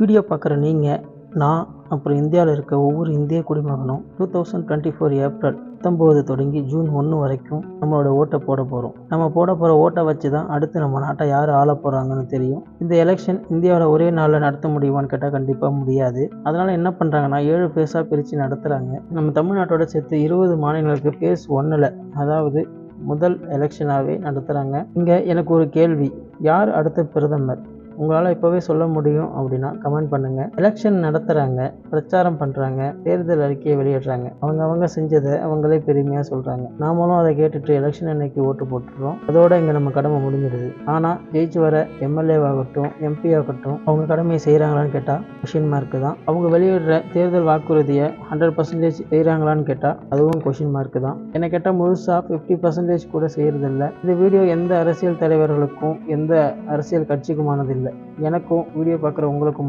Video பார்க்குற நீங்கள், நான், அப்புறம் இந்தியாவில் இருக்க ஒவ்வொரு இந்திய குடிமகனும் 2024 ஏப்ரல் 19 தொடங்கி ஜூன் 1 வரைக்கும் நம்மளோட ஓட்டை போட போகிறோம். நம்ம போட போகிற ஓட்டை வச்சு தான் அடுத்து நம்ம நாட்டை யார் ஆள போகிறாங்கன்னு தெரியும். இந்த எலெக்ஷன் இந்தியாவில் ஒரே நாளில் நடத்த முடியுமான்னு கேட்டால் கண்டிப்பாக முடியாது. அதனால் என்ன பண்ணுறாங்கன்னா 7 ஃபேஸாக பிரித்து நடத்துகிறாங்க. நம்ம தமிழ்நாட்டோட சேர்த்து 20 மாநிலங்களுக்கு ஃபேஸ் 1ல், அதாவது முதல் எலெக்ஷனாகவே நடத்துகிறாங்க. இங்கே எனக்கு ஒரு கேள்வி, யார் அடுத்த பிரதமர்? உங்களால் இப்போவே சொல்ல முடியும் அப்படின்னா கமெண்ட் பண்ணுங்கள். எலெக்ஷன் நடத்துகிறாங்க, பிரச்சாரம் பண்ணுறாங்க, தேர்தல் அறிக்கையை வெளியிடுறாங்க. அவங்க செஞ்சதை அவங்களே பெருமையாக சொல்கிறாங்க. நாமளும் அதை கேட்டுட்டு எலெக்ஷன் அன்னைக்கு ஓட்டு போட்டுடுறோம். அதோட இங்கே நம்ம கடமை முடிஞ்சிடுது. ஆனால் ஜெயிச்சு வர எம்எல்ஏவாகட்டும், எம்பி ஆகட்டும், அவங்க கடமையை செய்கிறாங்களான்னு கேட்டால் கொஷின் மார்க்கு தான். அவங்க வெளியிடுற தேர்தல் வாக்குறுதியை 100% செய்கிறாங்களான்னு கேட்டால் அதுவும் கொஷின் மார்க்கு தான். என்னை கேட்டால் முழுசாக 50% கூட செய்கிறதில்ல. இந்த வீடியோ எந்த அரசியல் தலைவர்களுக்கும் எந்த அரசியல் கட்சிக்குமானது இல்லை, எனக்கும் வீடியோ பார்க்குற உங்களுக்குமான